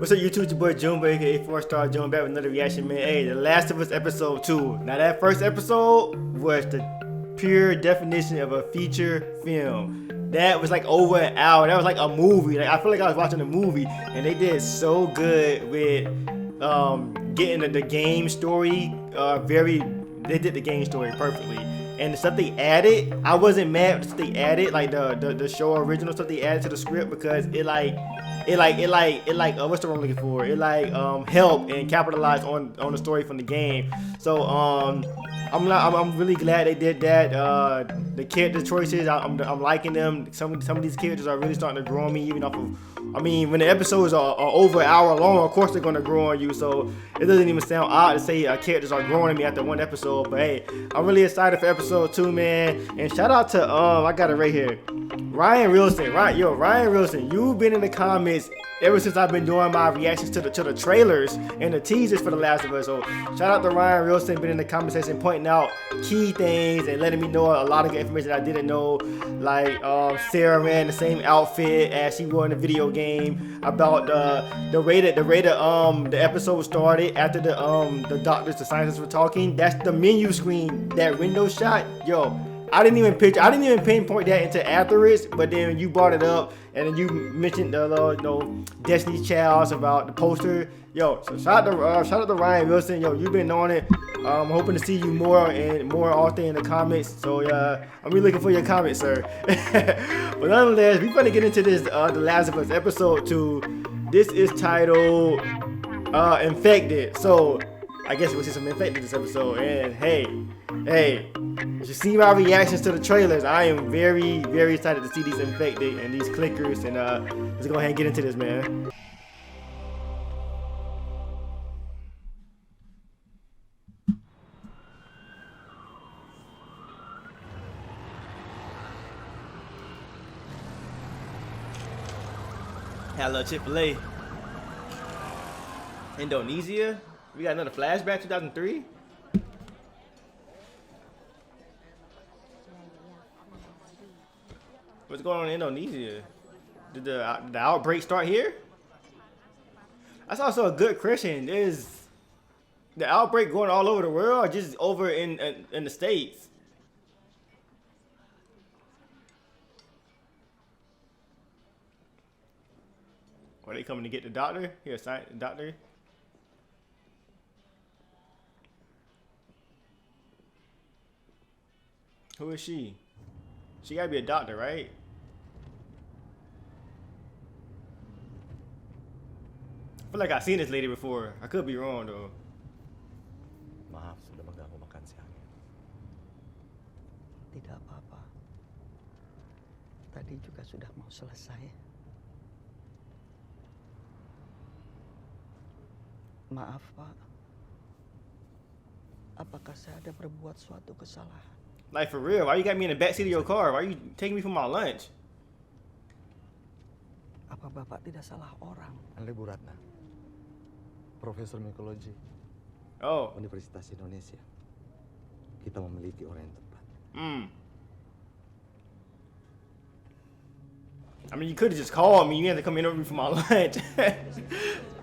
What's up, YouTube? It's your boy Junebugs, aka 4-Star June, back with another reaction, man. Hey, The Last of Us Episode 2. Now, that first episode was the pure definition of a feature film. That was like over an hour. That was like a movie. Like, I feel like I was watching a movie, and they did so good with getting the game story they did the game story perfectly. And the stuff they added, I wasn't mad with the stuff they added, like the show original stuff they added to the script, because it what's the word I'm looking for? It helped and capitalized on the story from the game. So I'm really glad they did that. The character choices, I'm liking them. Some of these characters are really starting to grow on me, even off of. I mean, when the episodes are over an hour long, of course they're gonna grow on you. So it doesn't even sound odd to say characters are growing on me after one episode. But hey, I'm really excited for episode 2, man. And shout out to I got it right here, Ryan Wilson. Right, yo, Ryan Wilson, you've been in the comments ever since I've been doing my reactions to the trailers and the teasers for The Last of Us. So shout out to Ryan Wilson, been in the comment section pointing out key things and letting me know a lot of good information I didn't know. Like Sarah ran the same outfit as she wore in the video game. About the episode started after the doctors, the scientists were talking. That's the menu screen, that window shot. Yo, I didn't even pinpoint that until afterwards, but then you brought it up, and then you mentioned the Destiny's Child about the poster. Yo, so shout out to Ryan Wilson. Yo, you've been on it. I'm hoping to see you more often in the comments. So I'm really looking for your comments, sir. But nonetheless, we're gonna get into this The Last of Us episode 2. This is titled Infected. So I guess we'll see some Infected this episode. And hey, you see my reactions to the trailers. I am very, very excited to see these Infected and these clickers. And let's go ahead and get into this, man. Hello, Chick-fil-A. Indonesia? We got another flashback, 2003? What's going on in Indonesia? Did the outbreak start here? That's also a good question. Is the outbreak going all over the world or just over in the States? Are they coming to get the doctor? Here, doctor. Who is she? She gotta be a doctor, right? I feel like I've seen this lady before. I could be wrong though. Maaf, sudah mengganggu makan siangnya. Tidak apa-apa. Tadi juga sudah mau selesai. Maaf, Pak. Apakah saya ada berbuat suatu kesalahan? Like, for real, why you got me in the backseat of your car? Why you taking me for my lunch? Apa Bapak tidak salah orang? Anda Bu Ratna, Profesor Mikologi Universitas Indonesia. Kita memiliki orang yang tepat. I mean, you could have just called me. You had to come interview for my lunch.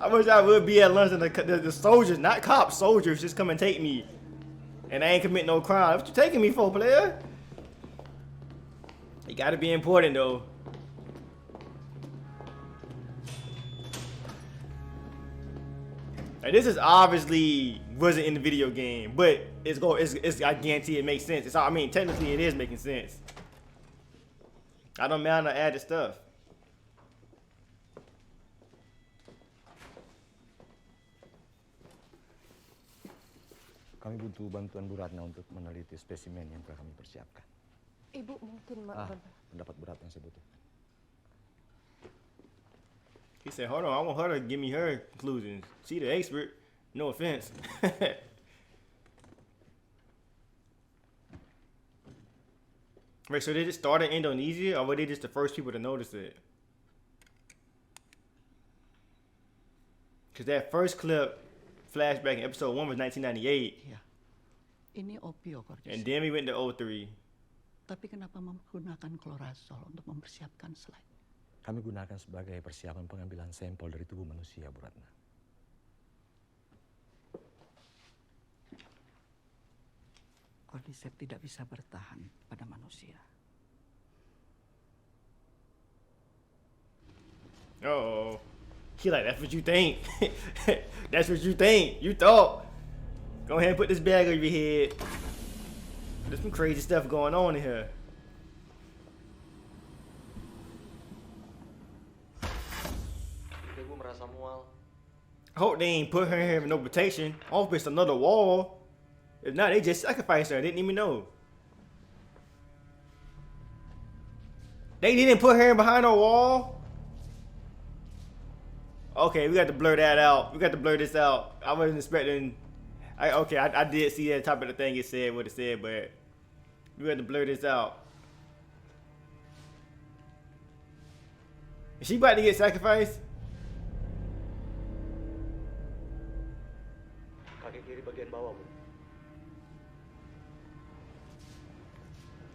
I wish I would be at lunch and the soldiers, not cops, soldiers, just come and take me. And I ain't commit no crime. What you taking me for, player? You gotta be important, though. Like, this is obviously wasn't in the video game, but I guarantee it makes sense. I mean, technically it is making sense. I don't mind the added stuff. Kami butuh bantuan Bu Ratna untuk meneliti spesimen yang telah kami persiapkan. Ibu mungkin Pendapat Bu Ratna yang saya butuhkan. He said, hold on, I want her to give me her conclusions. She the expert. No offense. Wait, so they just started in Indonesia, or were they just the first people to notice it? Because that first clip, flashback in episode 1 was 1998. Ya, ini opiocordyceps. And then we went to 03. Tapi kenapa menggunakan klorazol untuk mempersiapkan slide? kami gunakan sebagai persiapan pengambilan sampel dari tubuh manusia, Bu Ratna. Cordyceps tidak bisa bertahan pada manusia. Oh, he like, that's what you think. That's what you think. You thought. Go ahead and put this bag over your head. There's some crazy stuff going on in here. Ibu merasa mual. I hope they ain't put her in here with no protection. I hope it's another wall. If not, they just sacrificed her. I didn't even know. They didn't put her in behind a wall? Okay, we got to blur that out. We got to blur this out. I wasn't expecting... I did see at the top of the thing it said what it said, but... we got to blur this out. Is she about to get sacrificed? Kaki kiri bagian bawah, Bu.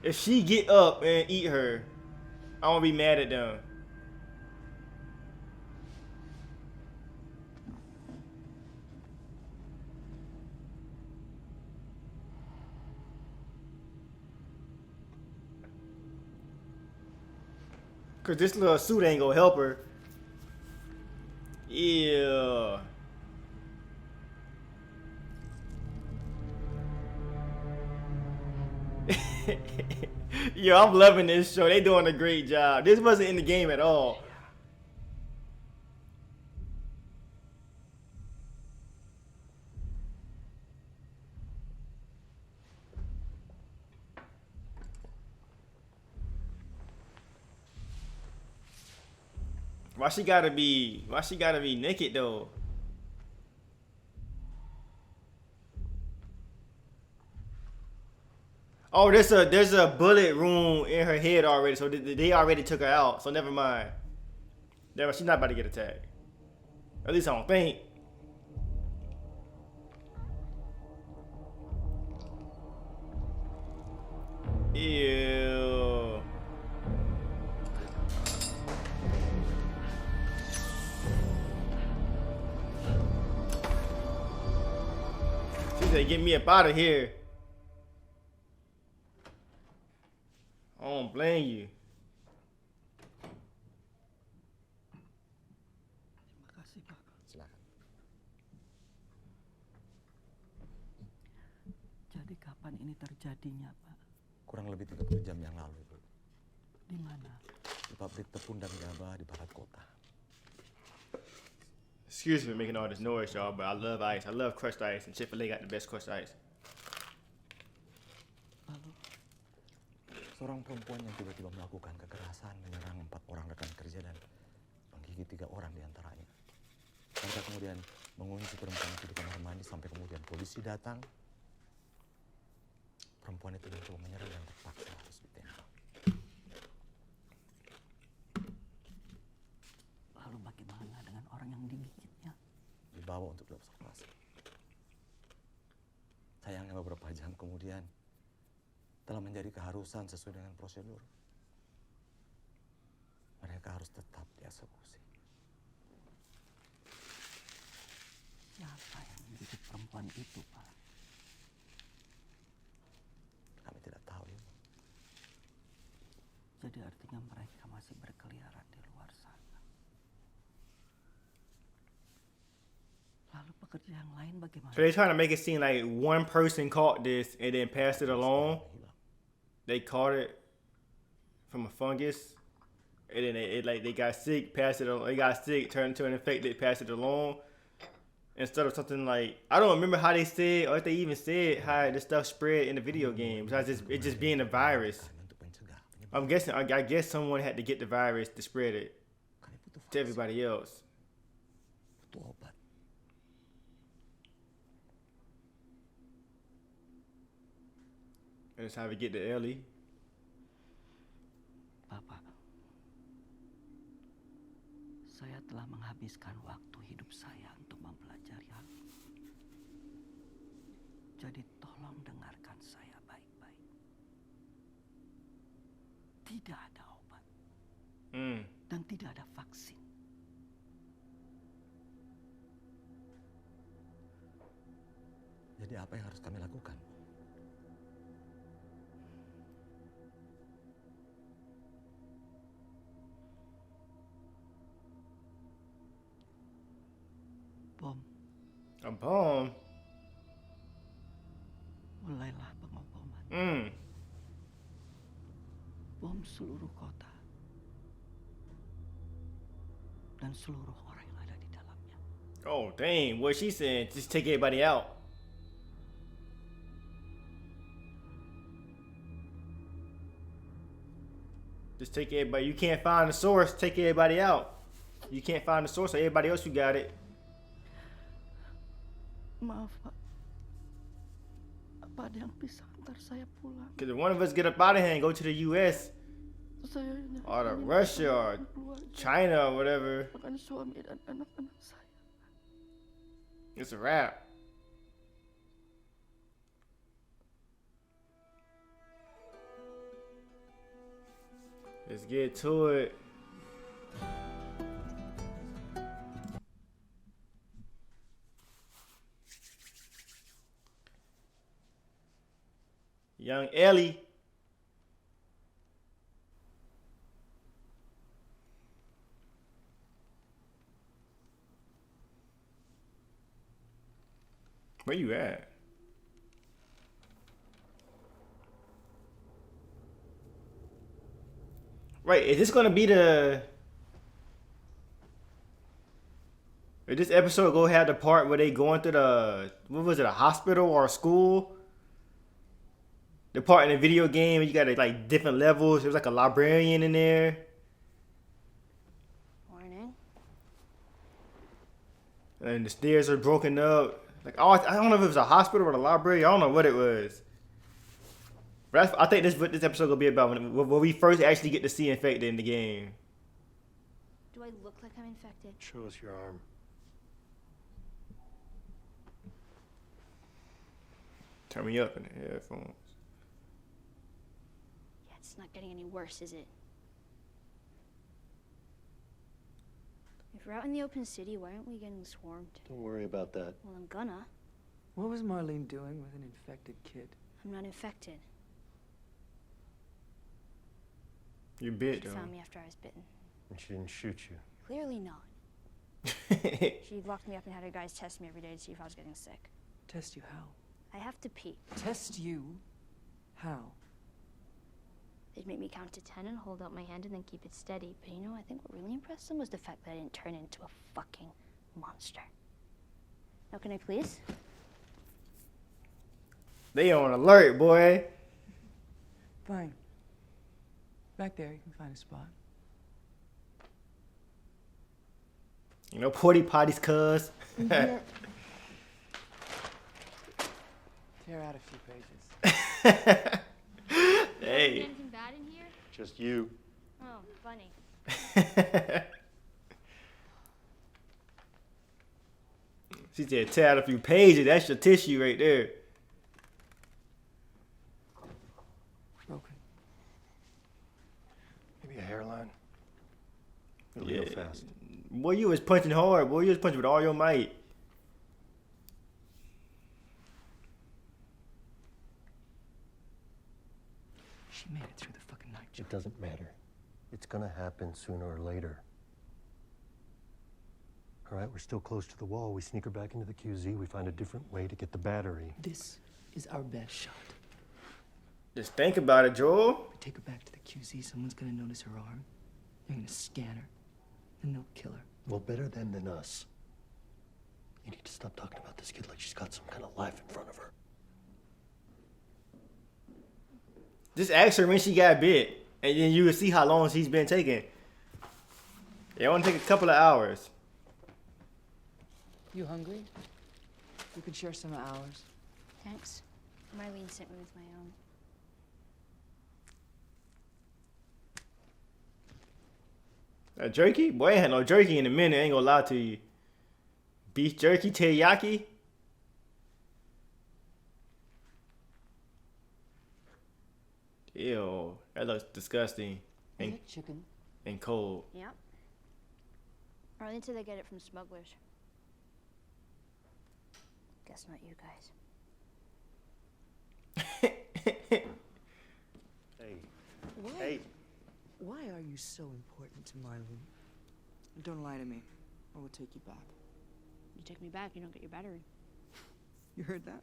If she get up and eat her, I won't be mad at them. Cause this little suit ain't gonna help her. Yeah. Yo, I'm loving this show. They doing a great job. This wasn't in the game at all. Why she gotta be naked though? Oh, there's a bullet wound in her head already, so they already took her out. So never mind. She's not about to get attacked. At least I don't think. Ew. She said, "Get me up out of here." I don't blame you. Terima kasih, Pak. Silakan. Jadi kapan ini terjadinya, Pak? Kurang lebih 30 jam yang lalu, Bu. Di mana? Di pabrik tepung dan gabah di barat kota. Excuse me for making all this noise, y'all, but I love ice. I love crushed ice, and Chick-fil-A got the best crushed ice. Lalu, Seorang perempuan yang tiba-tiba melakukan kekerasan menyerang 4 orang rekan kerja dan menggigit 3 orang diantaranya. Mereka kemudian mengunci perempuan itu di kamar mandi sampai kemudian polisi datang. Perempuan itu mencoba menyerang dan terpaksa harus ditembak. lalu bagaimana dengan orang yang digigitnya? Dibawa untuk diobservasi. Sayangnya beberapa jam kemudian telah menjadi keharusan sesuai dengan prosedur. Mereka harus tetap dieksekusi. Siapa yang menggigit perempuan itu, Pak? Kami tidak tahu, Ibu. Jadi artinya mereka masih berkeliaran di luar sana. Lalu pekerja yang lain bagaimana? So they're trying to make it seem like one person caught this and then passed it along. They caught it from a fungus, and then they got sick, passed it. They got sick, turned into an infected, passed it along. Instead of something like, I don't remember how they said or if they even said how this stuff spread in the video game. Besides it just being a virus. I'm guessing. I guess someone had to get the virus to spread it to everybody else. Butuh obat. That's how we get to Ellie. Bapak, saya telah menghabiskan waktu hidup saya untuk mempelajari hal ini. Jadi tolong dengarkan saya baik-baik. Tidak ada obat. Dan tidak ada vaksin. Jadi apa yang harus kami lakukan? Bom, A bomb. mulailah pengoboman. Bom seluruh kota. Dan seluruh orang yang ada di dalamnya. Oh dang, what she saying? Just take everybody out. Just take everybody. You can't find the source. Take everybody out. You can't find the source, so everybody else you got it. Maaf, Pak. Apa ada yang bisa antar saya pulang? Cause if one of us get up out of here and go to the U.S. Saya or to Russia or China or whatever, dengan suami dan anak-anak saya. it's a wrap. Let's get to it. Young Ellie. Where you at? Right, is this gonna be the... Is this episode go have the part where they going through the... What was it, a hospital or a school? The part in the video game, you got like different levels. There's like a librarian in there. Morning. And the stairs are broken up. Like, oh, I don't know if it was a hospital or a library. I don't know what it was. But I think this episode gonna be about when we first actually get to see infected in the game. Do I look like I'm infected? Show us your arm. Turn me up in the headphones. Yeah, it's not getting any worse, is it? If we're out in the open city, why aren't we getting swarmed? Don't worry about that. Well, I'm gonna. What was Marlene doing with an infected kid? I'm not infected. You bit, She though. found me after I was bitten. And she didn't shoot you. Clearly not. She locked me up and had her guys test me every day to see if I was getting sick. Test you how? I have to pee. Test you how? They'd make me count to 10 and hold out my hand and then keep it steady. But you know, I think what really impressed them was the fact that I didn't turn into a fucking monster. Now, can I please? They on alert, boy. Fine. Back there, you can find a spot. You know, porty potties, cuz. Tear out a few pages. Hey. Anything bad in here? Just you. Oh, funny. She said tear out a few pages. That's your tissue right there. Broken. Maybe a hairline. It'll Yeah. heal fast. Boy, you was punching hard. Boy, you was punching with all your might. She made it through the fucking night, Joe. It doesn't matter. It's gonna happen sooner or later. All right, we're still close to the wall. We sneak her back into the QZ. We find a different way to get the battery. This is our best shot. Just think about it, Joel. We take her back to the QZ, someone's gonna notice her arm. They're gonna scan her. Then they'll kill her. Well, better them than us. You need to stop talking about this kid like she's got some kind of life in front of her. Just ask her when she got bit, and then you will see how long she's been taking. It only take a couple of hours. You hungry? We could share some of ours. Thanks. Marlene sent me with my own. Jerky? Boy, I ain't had no jerky in a minute. I ain't gonna lie to you. Beef jerky, teriyaki. Ew, that looks disgusting Is it chicken? and cold. Yep. Or until they get it from smugglers. Guess not you guys. Hey. Why? Hey. Why are you so important to Marlene? Don't lie to me, or we'll take you back. You take me back, you don't get your battery. You heard that?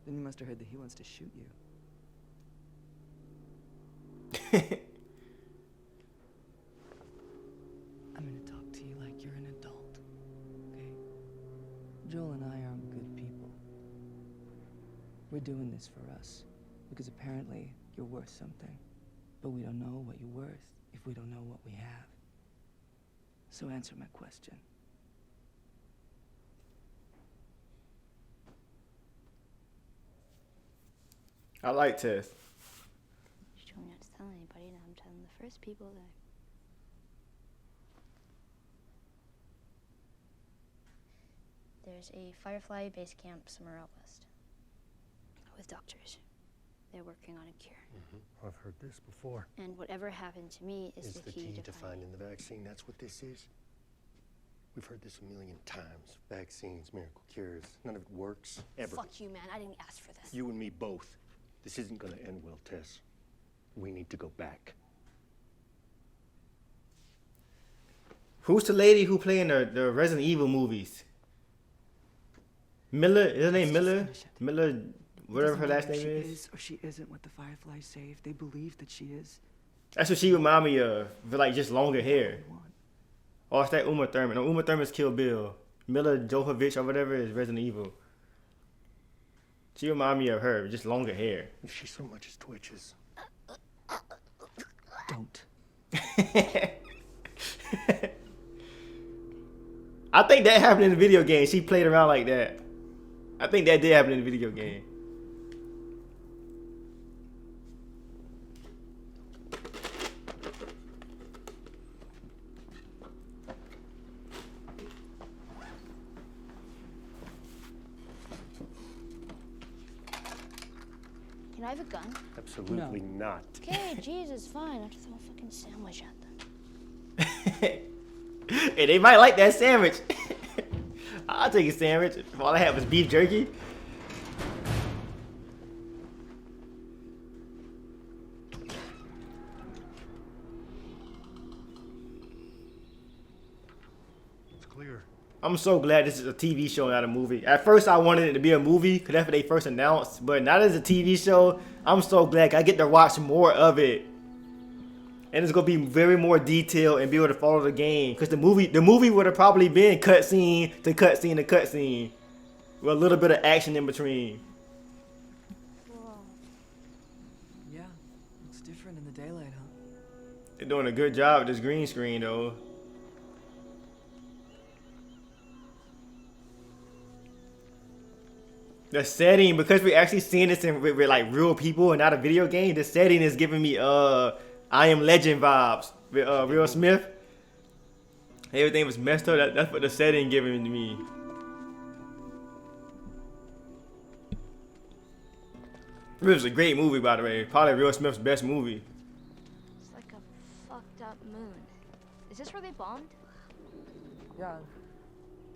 Then you must have heard that he wants to shoot you. I'm gonna talk to you like you're an adult, okay? Joel and I are good people. We're doing this for us, because apparently you're worth something. But we don't know what you're worth if we don't know what we have. So answer my question. I like Tess. You told me not to tell anybody, now I'm telling the first people that. There's a Firefly base camp somewhere out west. With doctors. They're working on a cure. I've heard this before. And whatever happened to me is The key to finding the vaccine. That's what this is. We've heard this a million times. Vaccines, miracle cures. None of it works, ever. Fuck you, man. I didn't ask for this. You and me both. This isn't gonna end well, Tess. We need to go back. Who's the lady who played in the Resident Evil movies? Miller? Is her name Miller? Miller, whatever her last name She is. is or she isn't what the Fireflies saved. They believe that she is. That's what she remind me of. With like just longer hair. They want. Oh, it's that Uma Thurman. No, Uma Thurman's Kill Bill. Mila Jovovich or whatever is Resident Evil. She remind me of her, just longer hair. If she so much as twitches. Don't. I think that happened in the video game. She played around like that. I think that did happen in the video game. Can I have a gun? Absolutely not. Okay, Jesus, fine. I'll just throw a fucking sandwich at them. Hey, they might like that sandwich. I'll take a sandwich if all I had was beef jerky. It's clear. I'm so glad this is a TV show, not a movie. At first, I wanted it to be a movie because that's what they first announced. But now that it's a TV show, I'm so glad I get to watch more of it. And it's gonna be very more detailed and be able to follow the game. Because the movie would have probably been cutscene to cutscene to cutscene, with a little bit of action in between. Whoa. Yeah, looks different in the daylight, huh? They're doing a good job with this green screen, though. The setting, because we're actually seeing this with like real people and not a video game, the setting is giving me I Am Legend vibes with Will Smith. Everything was messed up. That's what the setting giving to me. It was a great movie, by the way. Probably Will Smith's best movie. It's like a fucked up moon. Is this where they bombed? Yeah.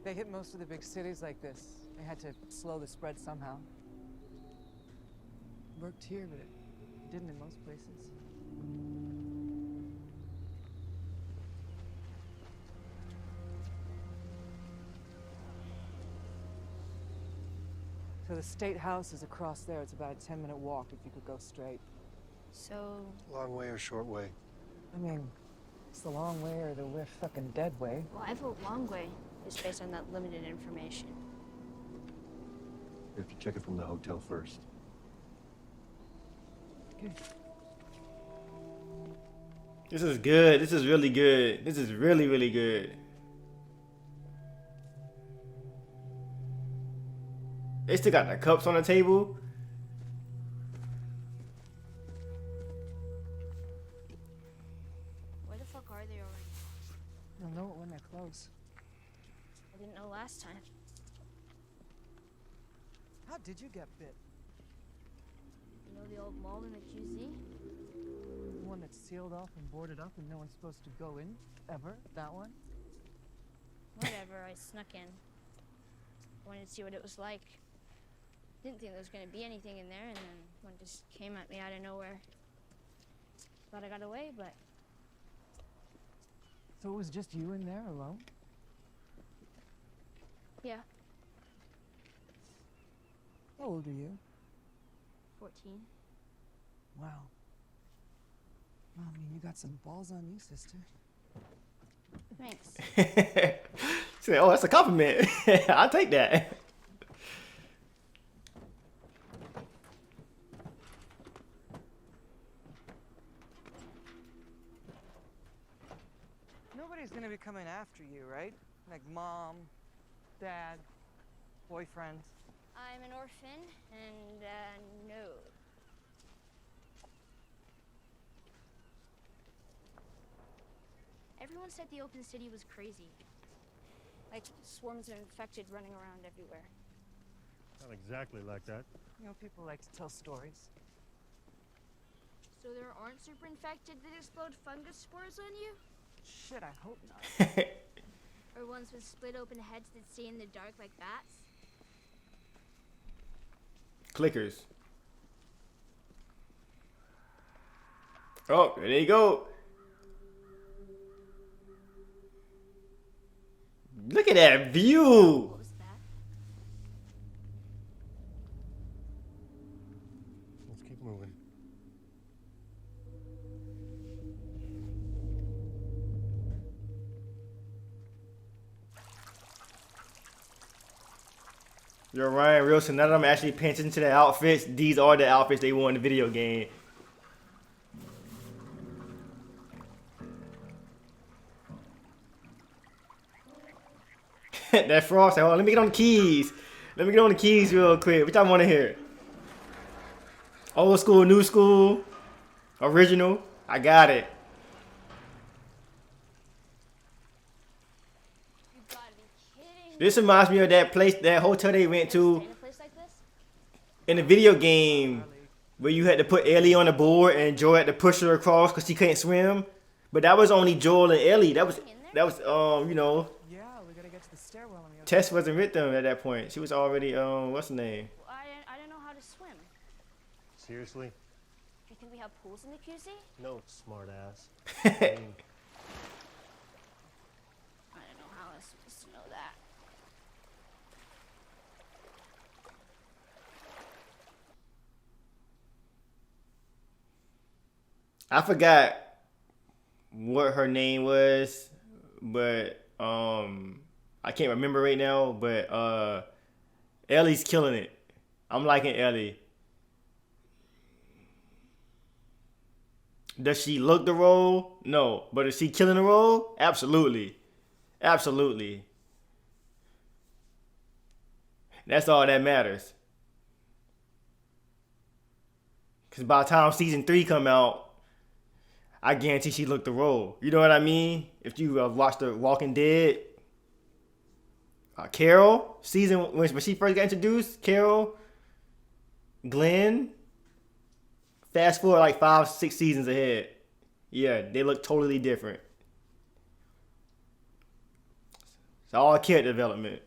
They hit most of the big cities like this. They had to slow the spread somehow. Worked here, but it didn't in most places. So the State House is across there. It's about a 10-minute walk if you could go straight. So, Long way or short way? I mean, it's the long way or the we're fucking dead way. well, I vote long way, just based on that limited information. We have to check it from the hotel first. Okay. This is good. This is really good. This is really, really good. They still got the cups on the table. Where the fuck are they already? You'll know it when they're close. I didn't know last time. How did you get bit? You know the old mall in the QZ? The one that's sealed off and boarded up and no one's supposed to go in? Ever? That one? whenever I snuck in. Wanted to see what it was like. Didn't think there was gonna be anything in there, and then one just came at me out of nowhere. Thought I got away, but So it was just you in there alone? yeah, How old are you? 14. Wow. Well, I mean, you got some balls on you, sister. Thanks. She said, "Oh, that's a compliment. I'll take that." Nobody's gonna be coming after you, right? Like mom, dad, boyfriend. I'm an orphan, and no. Everyone said the open city was crazy. Like swarms of infected running around everywhere. Not exactly like that. You know, people like to tell stories. So there aren't super infected that explode fungus spores on you? Shit, I hope not. Or ones with split open heads that stay in the dark like bats? Clickers. Oh, there you go. Look at that view. What was that? Let's keep moving. You're Ryan Wilson. Now that I'm actually paying attention to the outfits, these are the outfits they wore in the video game. That Frost said, "Oh, let me get on the keys. Let me get on the keys real quick. What y'all want to hear? Old school, new school, original. I got it." You gotta be kidding. This reminds me of that place, that hotel they went to Stay in a place like this? in the video game where you had to put Ellie on the board and Joel had to push her across because she couldn't swim. But that was only Joel and Ellie. That was you know, Yeah, we gotta get to the stairwell on the other Tess wasn't with them at that point. She was already what's her name? Well, I don't know how to swim. Seriously? Do you think we have pools in the QC? No, smart ass. I don't know how I was supposed to know that. I forgot what her name was, but I can't remember right now, but Ellie's killing it. I'm liking Ellie. Does she look the role? No. But is she killing the role? Absolutely. Absolutely. That's all that matters. Because by the time season 3 come out, I guarantee she looked the role. You know what I mean? If you watched The Walking Dead, Carol, season when she first got introduced, Carol, Glenn, fast forward like 5-6 seasons ahead. Yeah, they look totally different. It's all character development.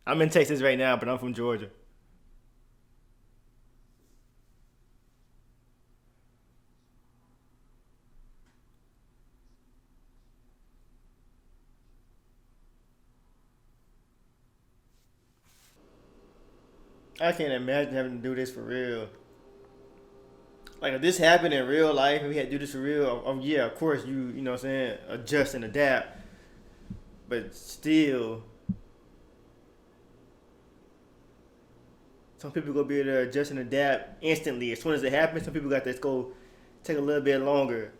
I'm in Texas right now, but I'm from Georgia. I can't imagine having to do this for real. Like if this happened in real life and we had to do this for real, yeah, of course you know what I'm saying, adjust and adapt. But still, some people gonna be able to adjust and adapt instantly. As soon as it happens, some people got to go take a little bit longer.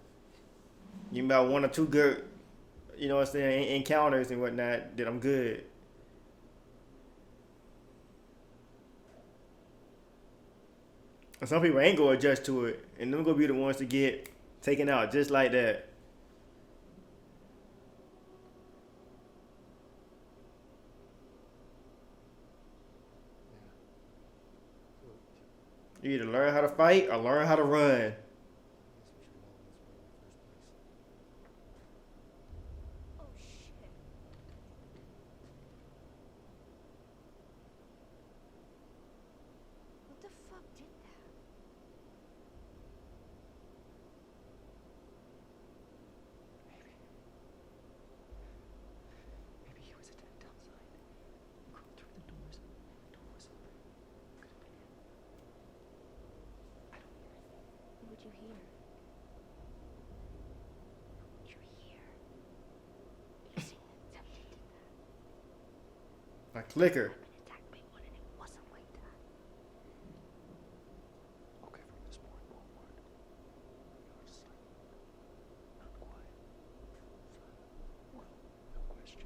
You about 1 or 2 good, you know what I'm saying, encounters and whatnot, then I'm good. And some people ain't gonna adjust to it, and them gonna be the ones to get taken out just like that. You either learn how to fight or learn how to run. Oh shit. What the fuck did that? Maybe he was attacked outside. Crawled through the doors. The door was open. Could have been him. I don't hear anything. What would you hear? What would you hear? You're saying that something did that. A clicker. Happened, attacked me one and it wasn't like that. Okay, from this point forward, you're silent, not quiet. Well, no question.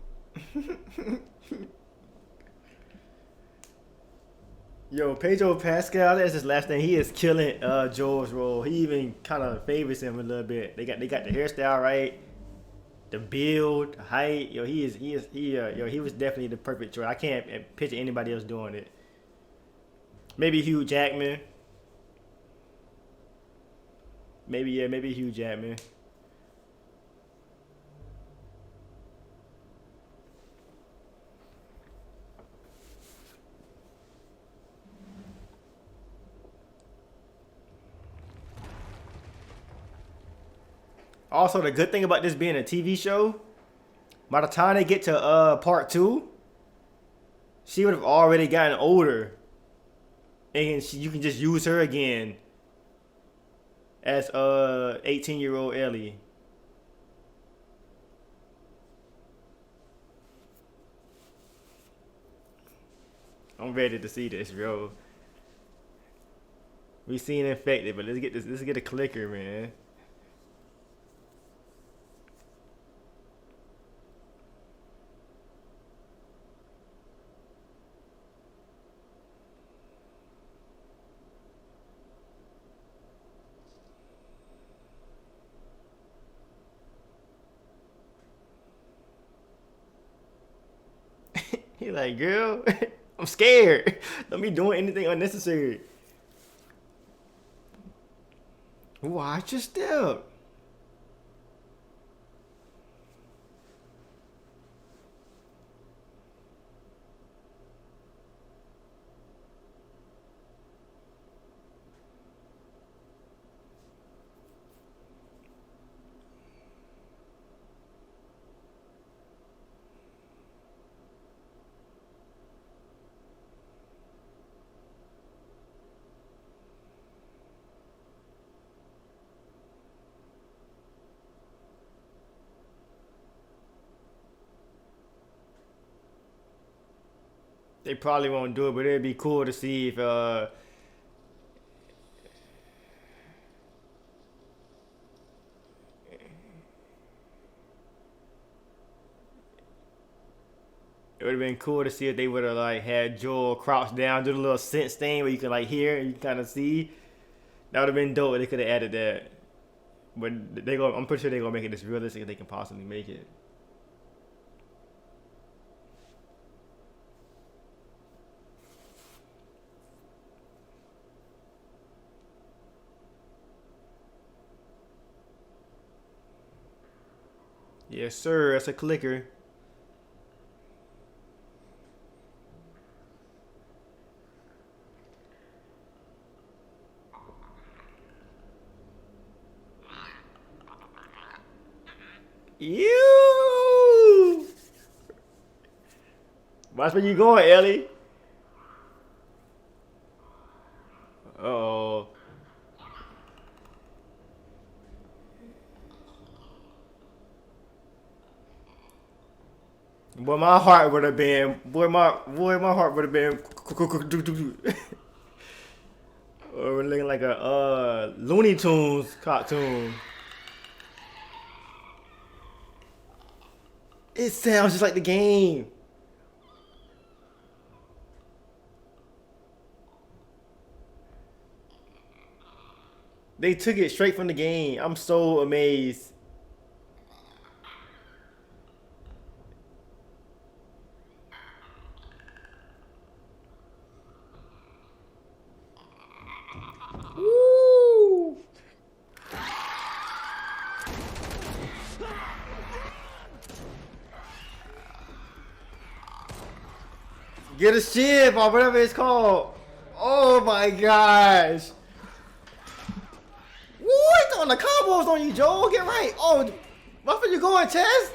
Yo, Pedro Pascal, that's his last name. He is killing Joel's role. He even kind of favors him a little bit. They got the hairstyle right, the build, the height. Yo, he was definitely the perfect choice. I can't picture anybody else doing it. Maybe Hugh Jackman. Maybe Hugh Jackman. Also, the good thing about this being a TV show, by the time they get to part 2, she would have already gotten older, and you can just use her again as 18-year-old Ellie. I'm ready to see this, bro. We seen Infected, but let's get a clicker, man. He like, girl, I'm scared. Don't be doing anything unnecessary. Watch your step. They probably won't do it, but it'd be cool to see if it would have been cool to see if they would have like had Joel crouch down, do the little sense thing where you can like hear and you can kind of see. That would have been dope. They could have added that, but I'm pretty sure they're gonna make it as realistic as they can possibly make it. Yes, sir. That's a clicker. You. Watch where you going, Ellie. Uh-oh. Boy, my heart would have been. My heart would have been. Or we're looking like a Looney Tunes cartoon. It sounds just like the game. They took it straight from the game. I'm so amazed. Woo! Get a shiv or whatever it's called. Oh my gosh. Woo, he's throwing the combos on you, Joel. Get right. Oh, where you going, Tess?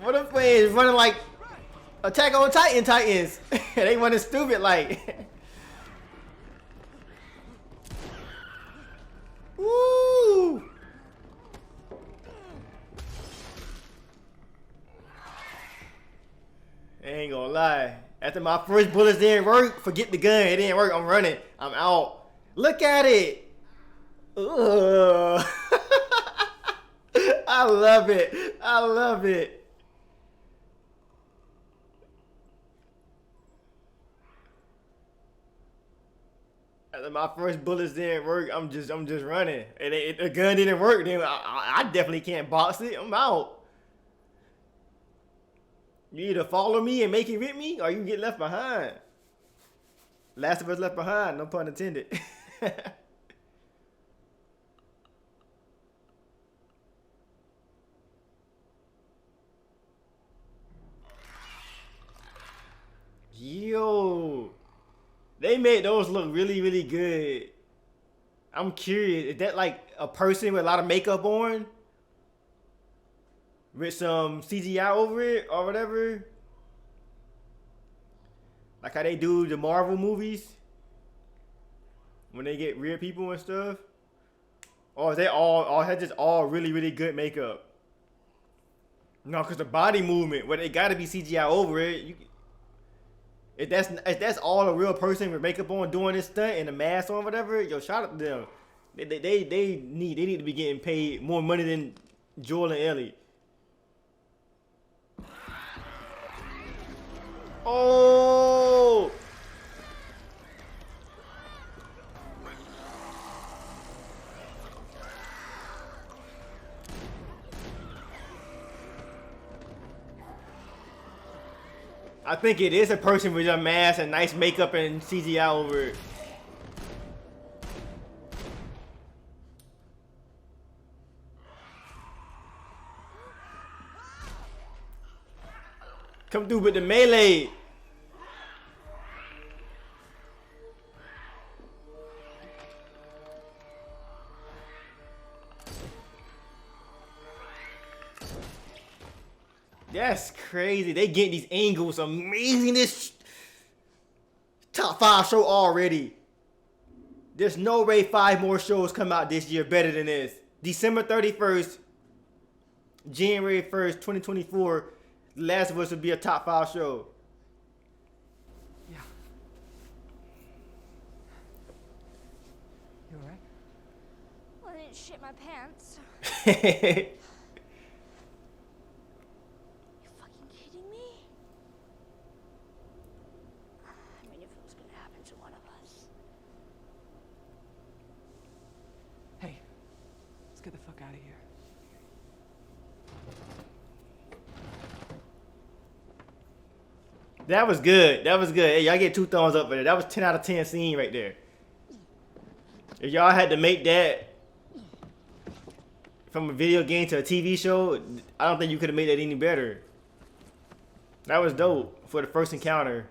What if he's running like Attack on Titans? They running stupid like. Woo! Ain't gonna lie. After my first bullets didn't work, forget the gun. It didn't work. I'm running. I'm out. Look at it. Ugh. I love it. I love it. After my first bullets didn't work, I'm just running. And the gun didn't work. Then I definitely can't box it. I'm out. You either follow me and make it with me, or you get left behind. Last of Us Left Behind, no pun intended. Yo, they made those look really, really good. I'm curious, is that like a person with a lot of makeup on? With some CGI over it or whatever? Like how they do the Marvel movies? When they get real people and stuff? Or is they all had just all really, really good makeup? No, because the body movement, well, they gotta be CGI over it. If that's all a real person with makeup on doing this stunt and a mask on, whatever, yo, shout out to them. They need to be getting paid more money than Joel and Ellie. Oh! I think it is a person with a mask and nice makeup and CGI over it. Come through with the melee. That's crazy. They get these angles amazing. This top 5 show already. There's no way 5 more shows come out this year better than this. December 31st, January 1st, 2024, The Last of Us will be a top 5 show. Yeah. You alright? Well, I didn't shit my pants. You fucking kidding me? I mean, if it was gonna happen to one of us. Hey, let's get the fuck out of here. That was good. That was good. Hey, y'all get 2 thumbs up for that. That was 10 out of 10 scene right there. If y'all had to make that from a video game to a TV show, I don't think you could have made that any better. That was dope for the first encounter.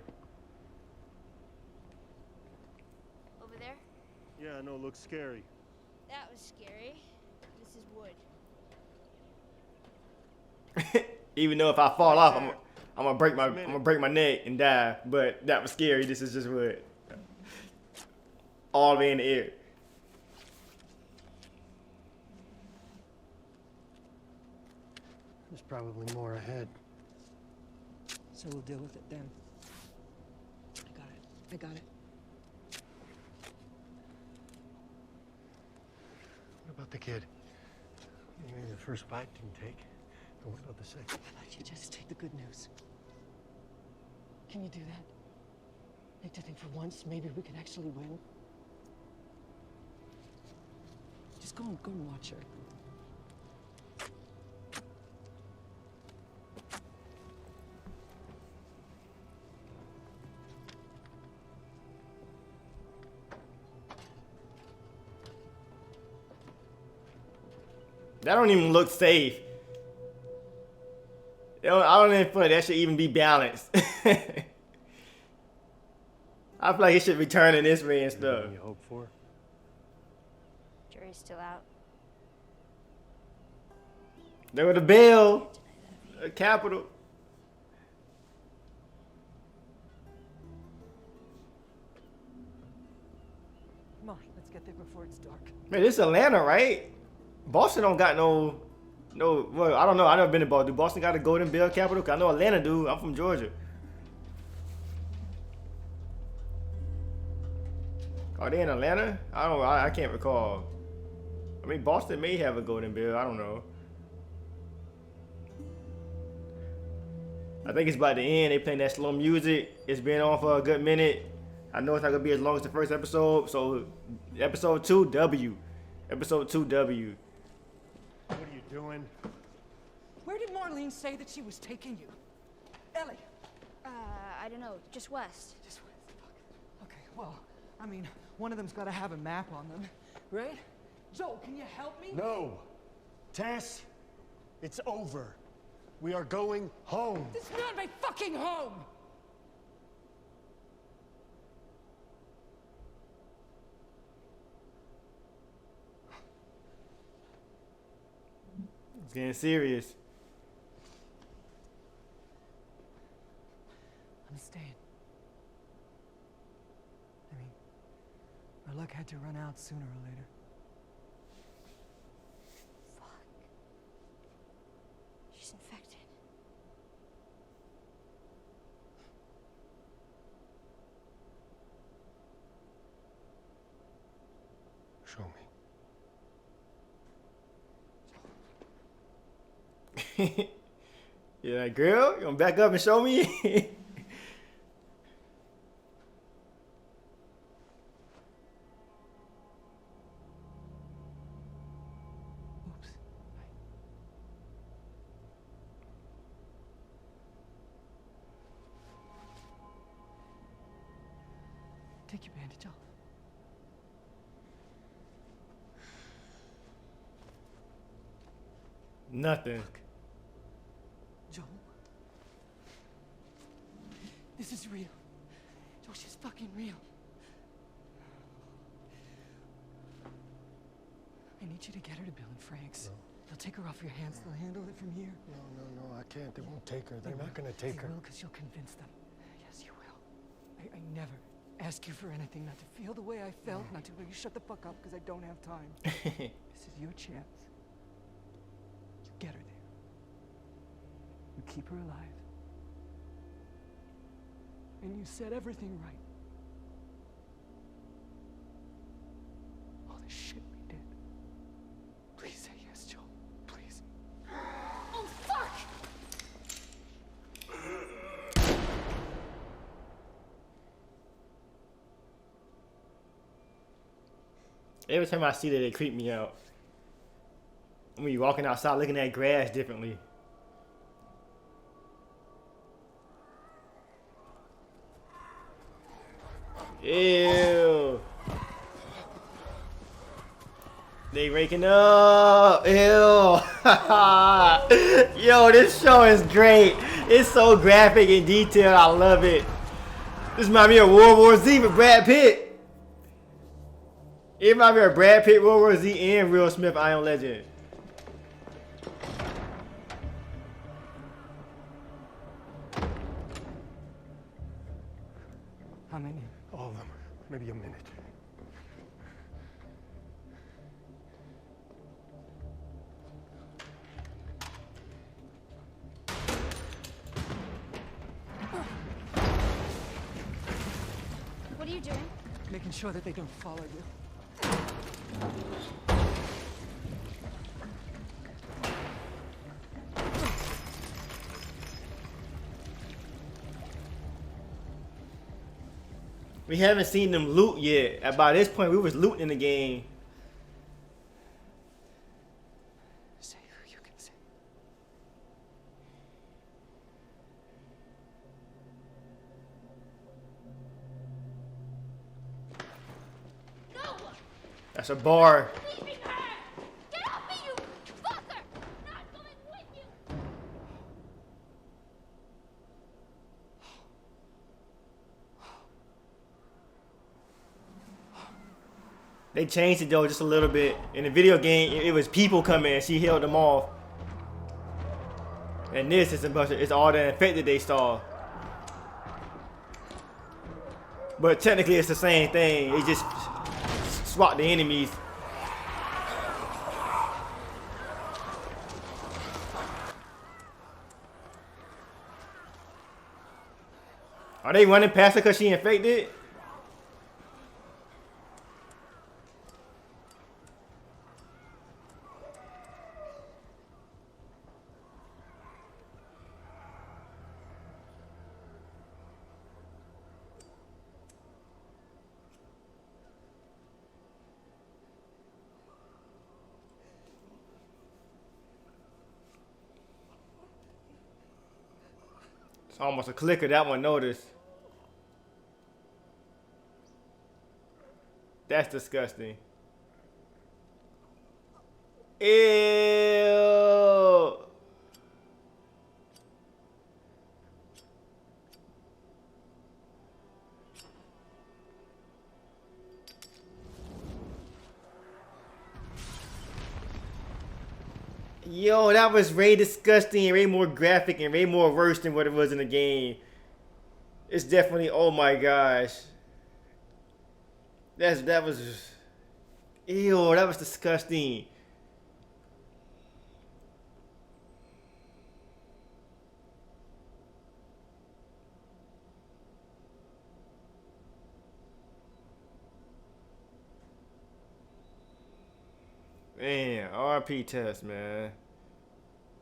Over there? Yeah, I know, it looks scary. That was scary. This is wood. Even though if I fall off, I'm gonna break my neck and die. But that was scary. This is just wood. All the way in the air. There's probably more ahead. So we'll deal with it then. I got it. I got it. What about the kid? Maybe the first bite didn't take. But what about the second? How about you just take the good news? Can you do that? Like to think for once maybe we could actually win? Just go and watch her. That don't even look safe. I don't even feel like that should even be balanced. I feel like it should be turning this way and stuff. Anything you hope for? Jury's still out. There was the bell. Capital. Come on, let's get there before it's dark. Man, this is Atlanta, right? Boston don't got no. Well, I don't know. I never been to Boston. Do Boston got a Golden Bell Capital? 'Cause I know Atlanta do. I'm from Georgia. Are they in Atlanta? I can't recall. I mean, Boston may have a Golden Bell. I don't know. I think it's about to end. They playing that slow music. It's been on for a good minute. I know it's not gonna be as long as the first episode. So, episode 2W. Episode 2W. What are you doing? Where did Marlene say that she was taking you? Ellie! I don't know, just west. Just wait. Fuck. Okay, well, I mean, one of them's gotta have a map on them, right? Joel, can you help me? No. Tess, it's over. We are going home. This is not my fucking home! It's getting serious. I'm staying. I mean, our luck had to run out sooner or later. Fuck. She's infected. Show me. You're like, girl, you gonna back up and show me? Oops. Take your bandage off. Nothing. Joel. This is real. Joel, she's fucking real. I need you to get her to Bill and Frank's. No. They'll take her off your hands. They'll handle it from here. No, I can't. They won't take her. They're not gonna take her. They will, because you'll convince them. Yes, you will. I never ask you for anything, not to feel the way I felt, not to you shut the fuck up, because I don't have time. This is your chance. You get her there. You keep her alive. And you set everything right. All the shit we did. Please say yes, Joel. Please. Oh, fuck! Every time I see that, it creep me out. When you're walking outside looking at grass differently. Ew. They raking up. Ew. Yo, this show is great. It's so graphic and detailed. I love it. This reminds me of World War Z with Brad Pitt. It reminds me of Brad Pitt, World War Z, and Will Smith, I Am Legend. How many? All of them. Maybe a minute. What are you doing? Making sure that they don't follow you. We haven't seen them loot yet. And by this point, we was looting in the game. Say who you can say. That's a bar. Leaving her! Get off me, you fucker! Not going with you! They changed it though just a little bit. In the video game, it was people coming and she held them off. And this is a bunch of, it's all the infected they saw. But technically it's the same thing. They just swap the enemies. Are they running past her because she infected? It's almost a clicker, that one noticed. That's disgusting. Ew. Yo, that was way disgusting and way more graphic and way more worse than what it was in the game. It's definitely, oh my gosh. That was, ew, that was disgusting. Man, R.I.P TESS, man.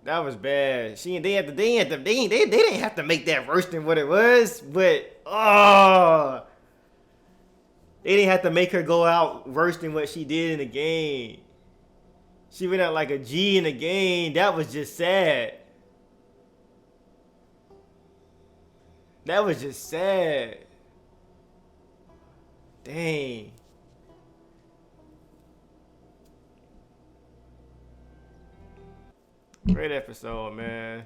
That was bad. They didn't have to make that worse than what it was, but they didn't have to make her go out worse than what she did in the game. She went out like a G in the game. That was just sad. That was just sad. Dang. Great episode, man.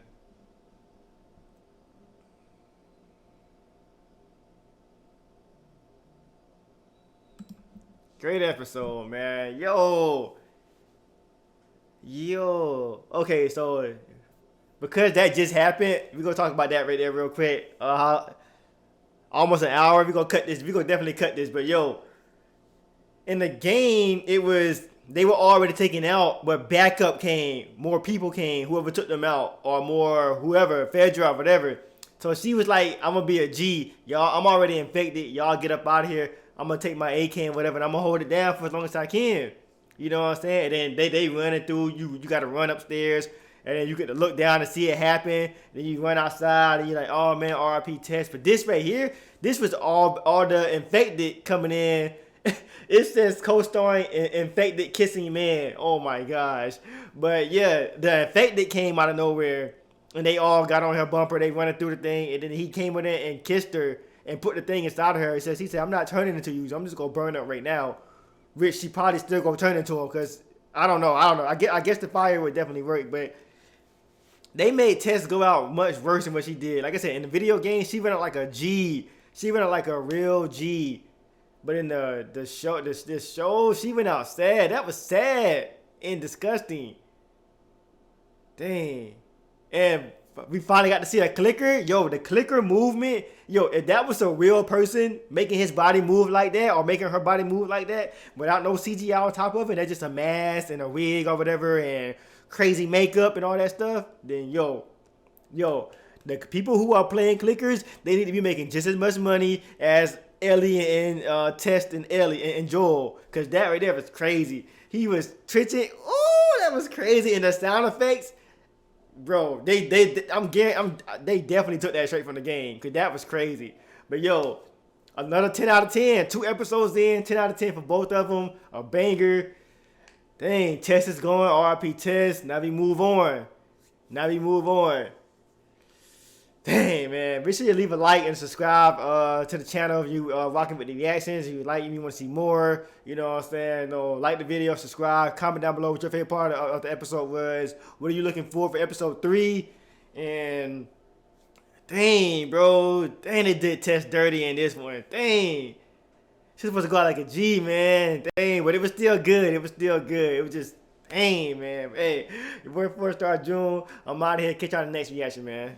Great episode, man. Yo. Okay, so because that just happened, we're gonna talk about that right there real quick. Almost an hour. We're gonna cut this. We're gonna definitely cut this. But yo, in the game, it was they were already taken out, but backup came, more people came, whoever took them out, or more whoever, Fedra, whatever. So she was like, I'm gonna be a G. Y'all, I'm already infected. Y'all get up out of here. I'm gonna take my AK and whatever, and I'm gonna hold it down for as long as I can. You know what I'm saying? And then they running through, you gotta run upstairs, and then you get to look down and see it happen. Then you run outside and you're like, oh man, R.I.P TESS. But this right here, this was all the infected coming in. It says co-starring infected kissing man. Oh my gosh. But yeah, the infected came out of nowhere and they all got on her bumper. They running through the thing, and then he came in there and kissed her and put the thing inside of her. He said, I'm not turning into you. So I'm just gonna burn up right now. Which she probably still gonna turn into him, because I don't know. I guess the fire would definitely work, but they made Tess go out much worse than what she did. Like I said, in the video game, she went out like a G. She went out like a real G. But in the show, this show, she went out sad. That was sad and disgusting. Dang. And we finally got to see a clicker. Yo, the clicker movement. Yo, if that was a real person making his body move like that, or making her body move like that without no CGI on top of it, that's just a mask and a wig or whatever and crazy makeup and all that stuff, then yo, the people who are playing clickers, they need to be making just as much money as Ellie and Tess and Ellie and Joel, because that right there was crazy. He was twitching. Oh, that was crazy. And the sound effects, bro, they definitely took that straight from the game, because that was crazy. But yo, Another 10 out of 10. 2 episodes in, 10 out of 10 for both of them. A banger. Dang, Tess is going. R.I.P Tess. Now we move on. Dang, man. Make sure you leave a like and subscribe to the channel if you rocking with the reactions. If you like, if you want to see more, you know what I'm saying? Like the video, subscribe, comment down below what your favorite part of the episode was. What are you looking for episode 3? And dang, bro. Dang, they did Tess dirty in this one. Dang. She's supposed to go out like a G, man. Dang, but it was still good. It was just, dang, man. Hey, your boy 4-Star June. I'm out of here. Catch y'all in the next reaction, man.